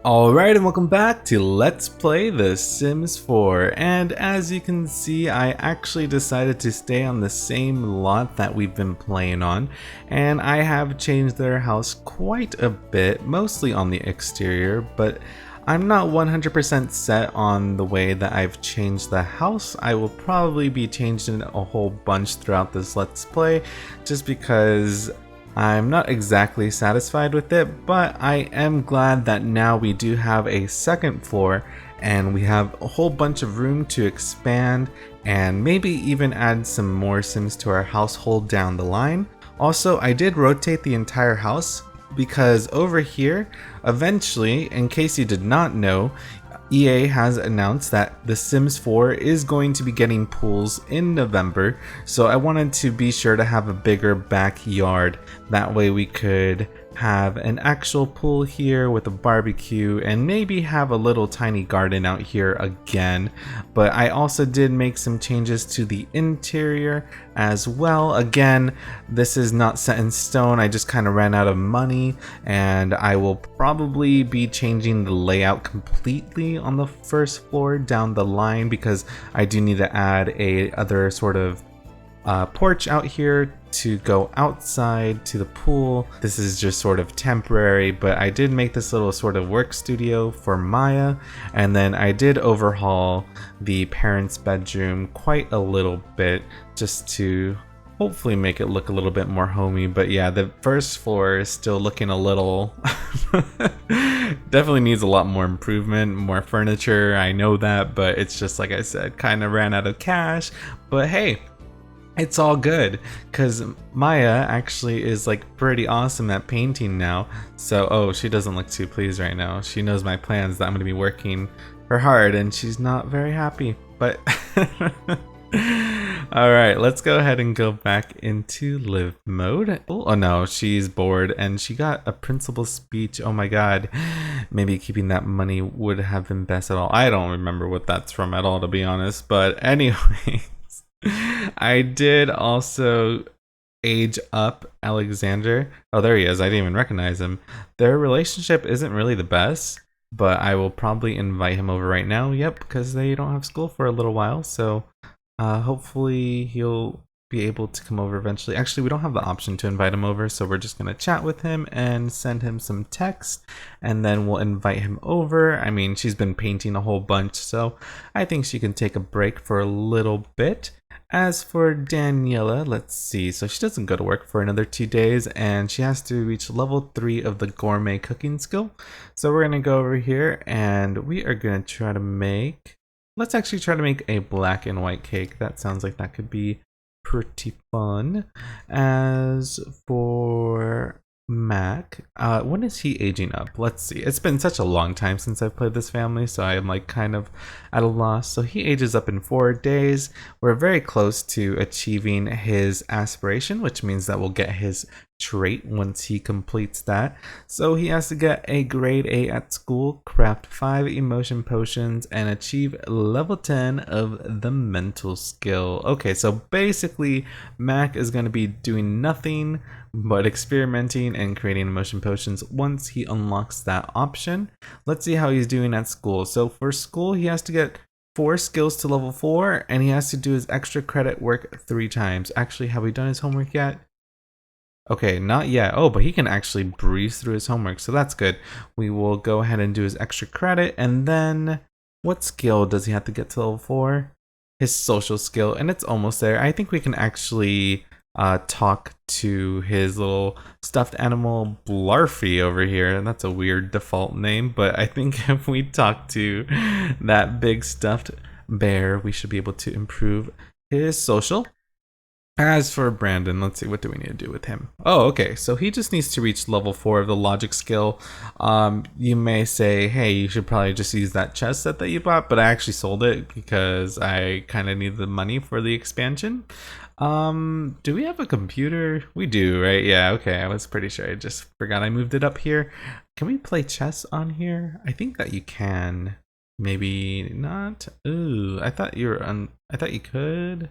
Alright, and welcome back to Let's Play The Sims 4. And as you can see, I actually decided to stay on the same lot that we've been playing on. And I have changed their house quite a bit, mostly on the exterior, but I'm not 100% set on the way that I've changed the house. I will probably be changing a whole bunch throughout this Let's Play, just because I'm not exactly satisfied with it, but I am glad that now we do have a second floor and we have a whole bunch of room to expand and maybe even add some more Sims to our household down the line. Also, I did rotate the entire house because over here, eventually, in case you did not know, EA has announced that The Sims 4 is going to be getting pools in November, so I wanted to be sure to have a bigger backyard. That way we could have an actual pool here with a barbecue and maybe have a little tiny garden out here again. But I also did make some changes to the interior as well. Again, this is not set in stone. I just kind of ran out of money, and I will probably be changing the layout completely on the first floor down the line because I do need to add a other sort of porch out here to go outside to the pool. This is just sort of temporary, but I did make this little sort of work studio for Maya, and then I did overhaul the parents' bedroom quite a little bit just to hopefully make it look a little bit more homey. But yeah, the first floor is still looking a little definitely needs a lot more improvement, more furniture, I know that, but it's just like I said, kind of ran out of cash. But hey, it's all good because Maya actually is like pretty awesome at painting now. So, oh, she doesn't look too pleased right now. She knows my plans that I'm going to be working her hard and she's not very happy. But all right, let's go ahead and go back into live mode. Oh no, she's bored and she got a principal speech. Oh my god, maybe keeping that money would have been best at all. I don't remember what that's from at all, to be honest. But anyway. I did also age up Alexander. Oh, there he is. I didn't even recognize him. Their relationship isn't really the best, but I will probably invite him over right now. Yep, because they don't have school for a little while. So hopefully he'll be able to come over eventually. Actually, we don't have the option to invite him over, so we're just going to chat with him and send him some text, and then we'll invite him over. I mean, she's been painting a whole bunch, so I think she can take a break for a little bit. As for Daniela, let's see. So she doesn't go to work for another 2 days, and she has to reach level 3 of the gourmet cooking skill. So we're going to go over here, and we are going to try to make... Let's actually try to make a black and white cake. That sounds like that could be pretty fun. As for Mac, when is he aging up? Let's see. It's been such a long time since I've played this family, so I am like kind of at a loss. So he ages up in 4 days. We're very close to achieving his aspiration, which means that we'll get his trait once he completes that. So he has to get a grade 8 at school, craft 5 emotion potions, and achieve level 10 of the mental skill. Okay, so basically Mac is going to be doing nothing but experimenting and creating emotion potions once he unlocks that option. Let's see how he's doing at school. So for school, he has to get 4 skills to level 4, and he has to do his extra credit work 3 times. Actually, have we done his homework yet? Okay, not yet. Oh, but he can actually breeze through his homework, so that's good. We will go ahead and do his extra credit, and then what skill does he have to get to level 4? His social skill, and it's almost there. I think we can actually talk to his little stuffed animal Blarfy over here. That's a weird default name, but I think if we talk to that big stuffed bear, we should be able to improve his social. As for Brandon, let's see, what do we need to do with him? Oh, okay, so he just needs to reach level 4 of the logic skill. You may say, hey, you should probably just use that chest set that you bought, but I actually sold it because I kind of need the money for the expansion. Do we have a computer? We do, right? Yeah, okay, I was pretty sure. I just forgot I moved it up here. Can we play chess on here? I think that you can. Maybe not. Ooh, I thought you were I thought you could.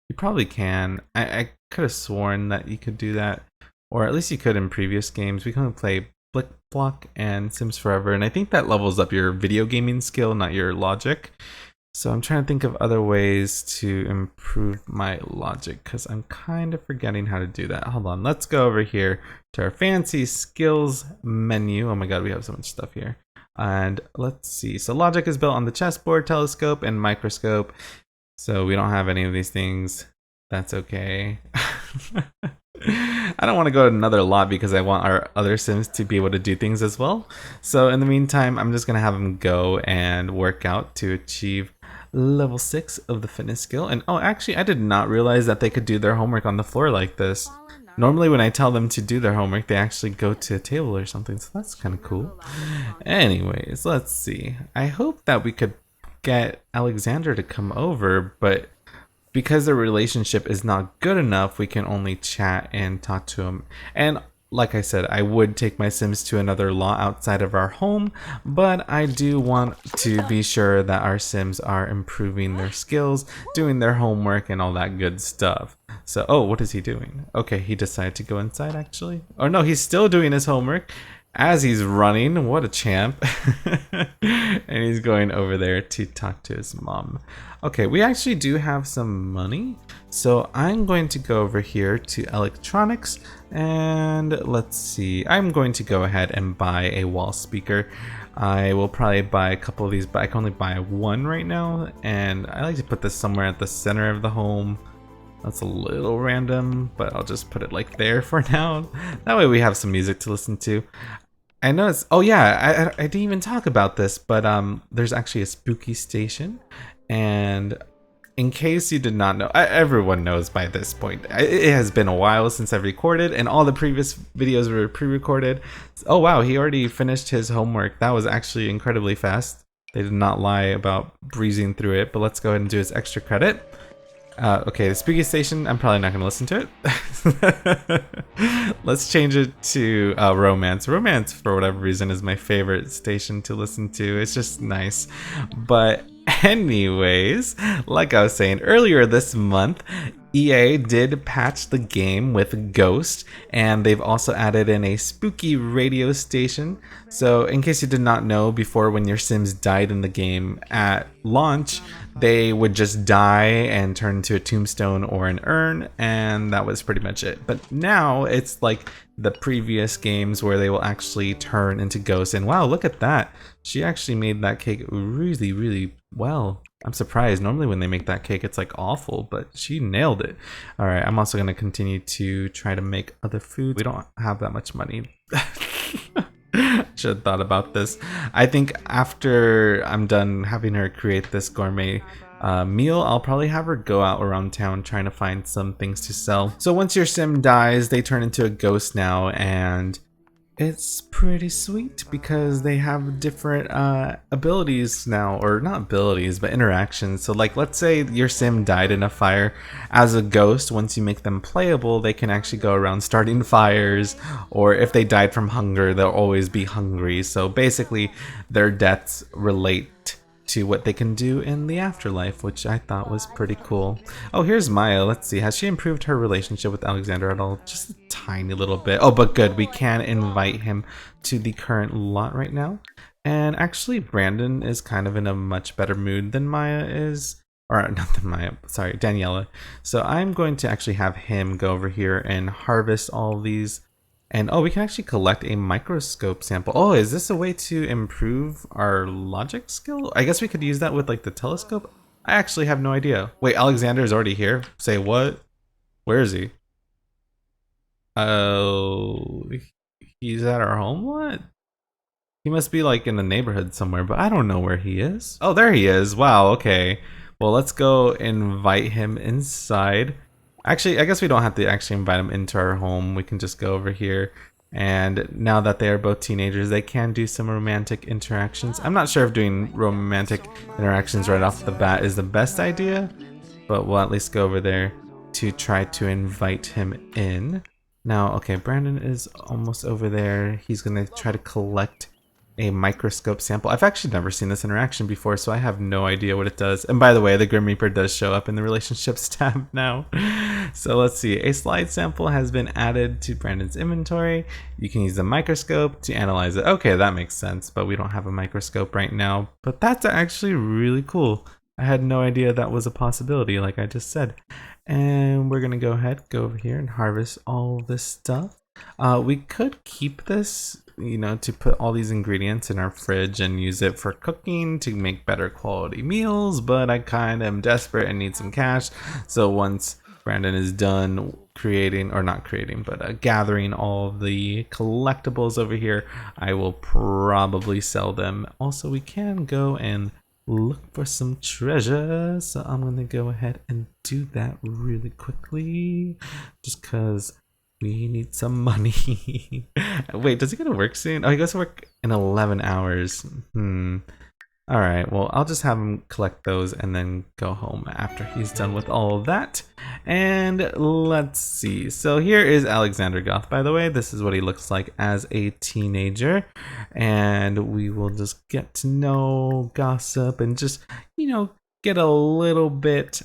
You probably can. I could have sworn that you could do that. Or at least you could in previous games. We can play Flick Block and Sims Forever, and I think that levels up your video gaming skill, not your logic. So I'm trying to think of other ways to improve my logic because I'm kind of forgetting how to do that. Hold on, let's go over here to our fancy skills menu. Oh my god, we have so much stuff here. And let's see, so logic is built on the chessboard, telescope, and microscope. So we don't have any of these things. That's okay. I don't want to go to another lot because I want our other Sims to be able to do things as well. So in the meantime, I'm just going to have them go and work out to achieve level 6 of the fitness skill. And oh, actually, I did not realize that they could do their homework on the floor like this. Normally when I tell them to do their homework, they actually go to a table or something. So that's kind of cool. Anyways, let's see. I hope that we could get Alexander to come over, but because the relationship is not good enough, we can only chat and talk to him. And like I said, I would take my Sims to another lot outside of our home, but I do want to be sure that our Sims are improving their skills, doing their homework, and all that good stuff. So, oh, what is he doing? Okay, he decided to go inside actually. Oh no, he's still doing his homework as he's running. What a champ. And he's going over there to talk to his mom. Okay, we actually do have some money, so I'm going to go over here to electronics, and let's see, I'm going to go ahead and buy a wall speaker. I will probably buy a couple of these, but I can only buy one right now, and I like to put this somewhere at the center of the home. That's a little random, but I'll just put it like there for now. That way we have some music to listen to. I know it's, oh yeah, I didn't even talk about this, but there's actually a spooky station. And in case you did not know, everyone knows by this point, it has been a while since I've recorded, and all the previous videos were pre-recorded. Oh wow, he already finished his homework. That was actually incredibly fast. They did not lie about breezing through it, but let's go ahead and do his extra credit. Okay, the spooky station, I'm probably not going to listen to it. Let's change it to romance. Romance, for whatever reason, is my favorite station to listen to. It's just nice. But anyways, like I was saying earlier this month, EA did patch the game with Ghost, and they've also added in a spooky radio station. So in case you did not know, before when your Sims died in the game at launch, they would just die and turn into a tombstone or an urn, and that was pretty much it. But now it's like the previous games where they will actually turn into ghosts. And wow, look at that. She actually made that cake really, really well. I'm surprised. Normally when they make that cake, it's like awful, but she nailed it. All right, I'm also going to continue to try to make other food. We don't have that much money. Should have thought about this. I think after I'm done having her create this gourmet meal, I'll probably have her go out around town trying to find some things to sell. So once your Sim dies, they turn into a ghost now, and it's pretty sweet because they have different abilities now, or not abilities, but interactions. So like, let's say your Sim died in a fire. As a ghost, once you make them playable, they can actually go around starting fires, or if they died from hunger, they'll always be hungry. So basically, their deaths relate to what they can do in the afterlife, which I thought was pretty cool. Oh, here's Maya. Let's see. Has she improved her relationship with Alexander at all? Just a tiny little bit. Oh, but good. We can invite him to the current lot right now. And actually, Brandon is kind of in a much better mood than Maya is. Or not than Maya, sorry, Daniela. So I'm going to actually have him go over here and harvest all these. And oh, we can actually collect a microscope sample. Oh, is this a way to improve our logic skill? I guess we could use that with like the telescope. I actually have no idea. Wait, Alexander is already here? Say what? Where is he? Oh, he's at our home? What? He must be like in the neighborhood somewhere, but I don't know where he is. Oh, there he is. Wow, okay. Well, let's go invite him inside. Actually, I guess we don't have to actually invite them into our home. We can just go over here. And now that they are both teenagers, they can do some romantic interactions. I'm not sure if doing romantic interactions right off the bat is the best idea, but we'll at least go over there to try to invite him in. Now, okay, Brandon is almost over there. He's going to try to collect a microscope sample. I've actually never seen this interaction before, so I have no idea what it does. And by the way, the Grim Reaper does show up in the relationships tab now. So let's see. A slide sample has been added to Brandon's inventory. You can use the microscope to analyze it. Okay, that makes sense, but we don't have a microscope right now. But that's actually really cool. I had no idea that was a possibility, like I just said. And we're gonna go over here and harvest all this stuff. We could keep this, you know, to put all these ingredients in our fridge and use it for cooking to make better quality meals, but I kind of am desperate and need some cash. So once Brandon is done creating, or not creating, but gathering all the collectibles over here, I will probably sell them. Also, we can go and look for some treasure, so I'm gonna go ahead and do that really quickly just because we need some money. Wait, does he go to work soon? Oh, he goes to work in 11 hours. All right, well, I'll just have him collect those and then go home after he's done with all of that. And let's see. So here is Alexander Goth, by the way. This is what he looks like as a teenager. And we will just get to know, gossip, and just, you know, get a little bit,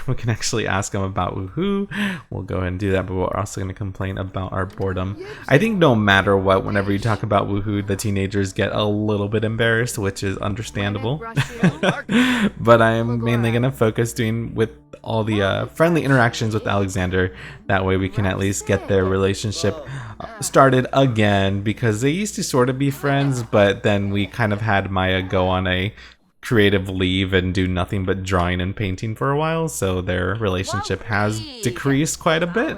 we can actually ask him about woohoo. We'll go ahead and do that, but we're also going to complain about our boredom. I think no matter what, whenever you talk about woohoo, the teenagers get a little bit embarrassed, which is understandable. But I am mainly going to focus doing with all the friendly interactions with Alexander. That way we can at least get their relationship started again, because they used to sort of be friends, but then we kind of had Maya go on a creative leave and do nothing but drawing and painting for a while, so their relationship has decreased quite a bit.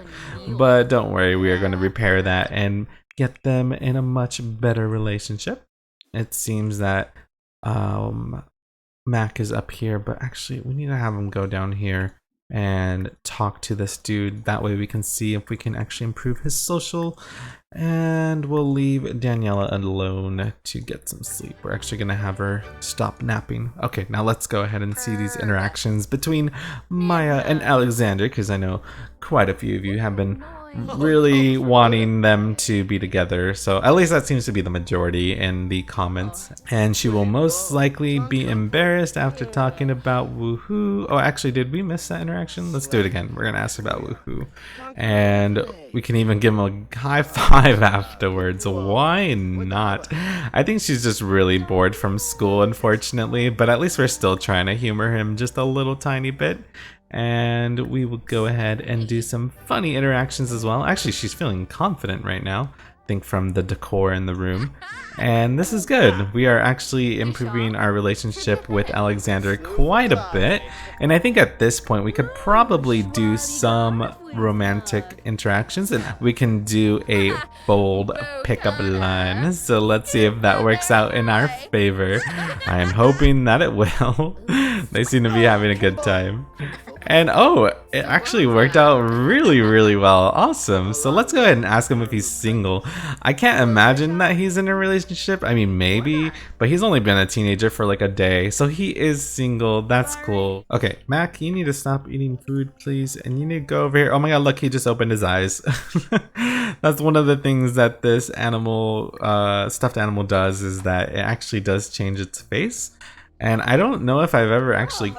But don't worry, we are going to repair that and get them in a much better relationship. It seems that Mac is up here, but actually we need to have him go down here and talk to this dude. That way we can see if we can actually improve his social. And we'll leave Daniela alone to get some sleep. We're actually gonna have her stop napping. Okay, now let's go ahead and see these interactions between Maya and Alexander, because I know quite a few of you have been really wanting them to be together. So at least that seems to be the majority in the comments. And she will most likely be embarrassed after talking about woohoo. Oh, actually, did we miss that interaction? Let's do it again. We're gonna ask about woohoo. And we can even give him a high five afterwards. Why not? I think she's just really bored from school, unfortunately, but at least we're still trying to humor him just a little tiny bit. And we will go ahead and do some funny interactions as well. Actually, she's feeling confident right now, I think, from the decor in the room. And this is good. We are actually improving our relationship with Alexander quite a bit. And I think at this point we could probably do some romantic interactions, and we can do a bold pickup line. So let's see if that works out in our favor. I am hoping that it will. They seem to be having a good time. And oh, it actually worked out really, really well. Awesome. So let's go ahead and ask him if he's single. I can't imagine that he's in a relationship. I mean, maybe, but he's only been a teenager for like a day. So he is single. That's cool. Okay, Mac, you need to stop eating food, please. And you need to go over here. Oh my God, look, he just opened his eyes. That's one of the things that this animal, stuffed animal does, is that it actually does change its face. And I don't know if I've ever actually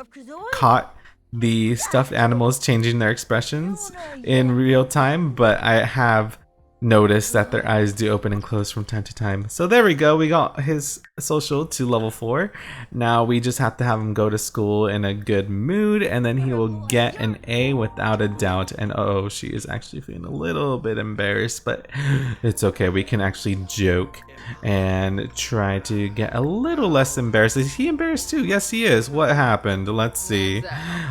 caught the stuffed animals changing their expressions in real time, but I have noticed that their eyes do open and close from time to time. So there we go, we got his social to level 4. Now we just have to have him go to school in a good mood, and then he will get an A without a doubt. And oh, she is actually feeling a little bit embarrassed, but it's okay, we can actually joke and try to get a little less embarrassed. Is he embarrassed too? Yes, he is. What happened? Let's see.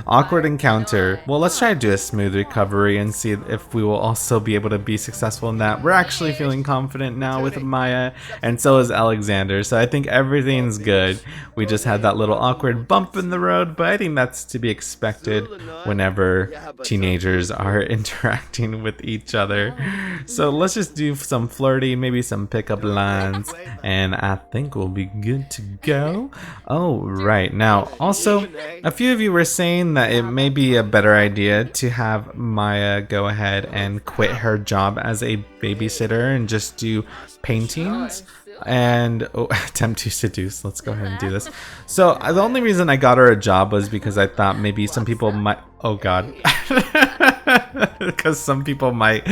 Awkward encounter. Well, let's try to do a smooth recovery and see if we will also be able to be successful in that. We're actually feeling confident now with Maya, and so is Alexander. So I think everything's good. We just had that little awkward bump in the road, but I think that's to be expected whenever teenagers are interacting with each other. So let's just do some flirting, maybe some pickup lines, and I think we'll be good to go. Oh, right. Now, also, a few of you were saying that it may be a better idea to have Maya go ahead and quit her job as a babysitter and just do paintings. And attempt to seduce. Let's go ahead and do this. So the only reason I got her a job was because I thought maybe some people might, oh god, because some people might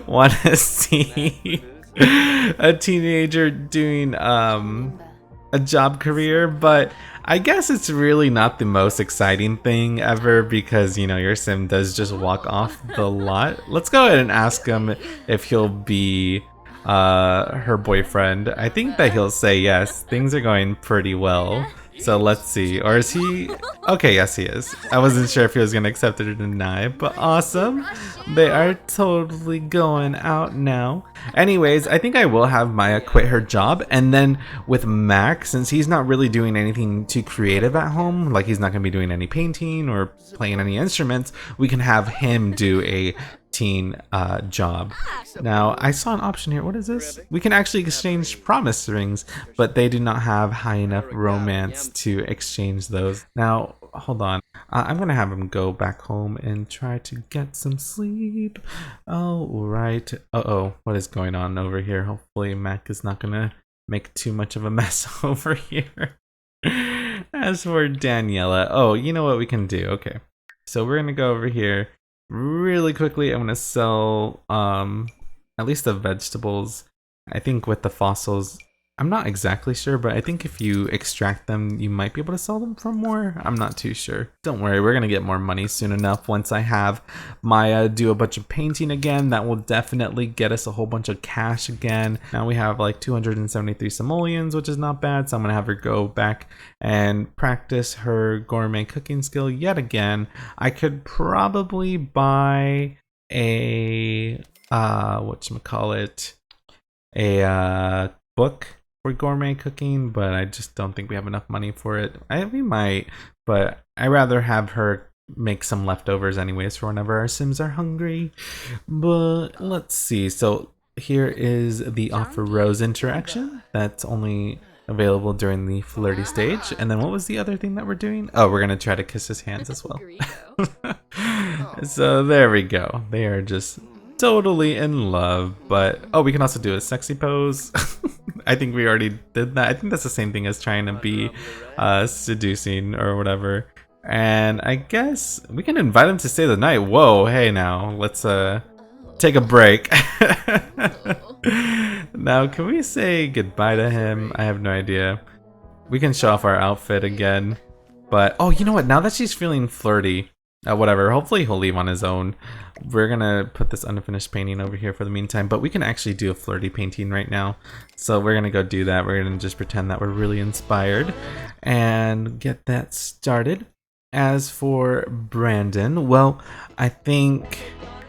want to see a teenager doing a job career, but I guess it's really not the most exciting thing ever because, you know, your sim does just walk off the lot. Let's go ahead and ask him if he'll be her boyfriend. I think that he'll say yes. Things are going pretty well. So let's see. Or is he? Okay, yes he is. I wasn't sure if he was going to accept it or deny, but awesome. They are totally going out now. Anyways, I think I will have Maya quit her job, and then with Mac, since he's not really doing anything too creative at home, like he's not going to be doing any painting or playing any instruments, we can have him do a teen job. Now, I saw an option here. What is this? We can actually exchange promise rings, but they do not have high enough romance to exchange those. Now, hold on. I'm gonna have him go back home and try to get some sleep. Oh, right. Uh-oh, what is going on over here? Hopefully Mac is not gonna make too much of a mess over here. As for Daniela, oh, you know what we can do? Okay, so we're gonna go over here really quickly. I'm gonna sell at least the vegetables. I think with the fossils, I'm not exactly sure, but I think if you extract them, you might be able to sell them for more. I'm not too sure. Don't worry, we're gonna get more money soon enough. Once I have Maya do a bunch of painting again, that will definitely get us a whole bunch of cash again. Now we have like 273 simoleons, which is not bad. So I'm gonna have her go back and practice her gourmet cooking skill yet again. I could probably buy a whatchamacallit, a book for gourmet cooking, but I just don't think we have enough money for it. We might, but I'd rather have her make some leftovers anyways for whenever our sims are hungry. But let's see. So here is the offer rose interaction. That's only available during the flirty stage. And then what was the other thing that we're doing? Oh, we're gonna try to kiss his hands as well. So there we go. They are just totally in love. But oh, we can also do a sexy pose. I think we already did that. I think that's the same thing as trying to be seducing or whatever. And I guess we can invite him to stay the night. Whoa, hey now, let's take a break. Now, can we say goodbye to him? I have no idea. We can show off our outfit again. But oh, you know what? Now that she's feeling flirty, whatever, hopefully he'll leave on his own. We're gonna put this unfinished painting over here for the meantime, but we can actually do a flirty painting right now. So we're gonna go do that. We're gonna just pretend that we're really inspired and get that started. As for Brandon, well, I think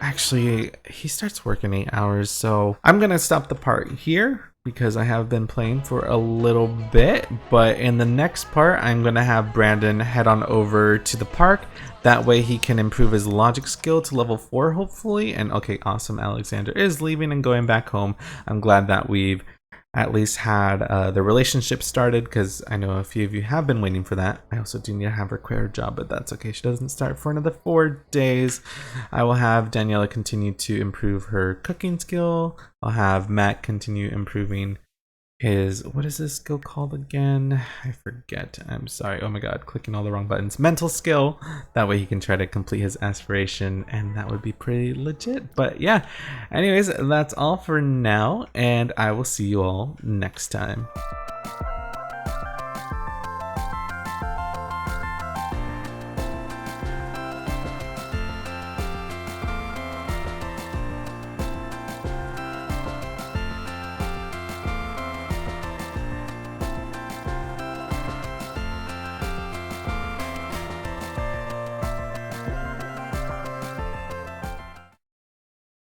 actually he starts working 8 hours, so I'm gonna stop the part here because I have been playing for a little bit, but in the next part I'm gonna have Brandon head on over to the park. That way he can improve his logic skill to level 4 hopefully. And okay, awesome, Alexander is leaving and going back home. I'm glad that we've at least had the relationship started, because I know a few of you have been waiting for that. I also do need to have her quit her job, but that's okay. She doesn't start for another 4 days. I will have Daniela continue to improve her cooking skill. I'll have Matt continue improving his, what is this skill called again? I forget. I'm sorry. Oh my god, clicking all the wrong buttons. Mental skill. That way he can try to complete his aspiration, and that would be pretty legit. But yeah, anyways, that's all for now, and I will see you all next time.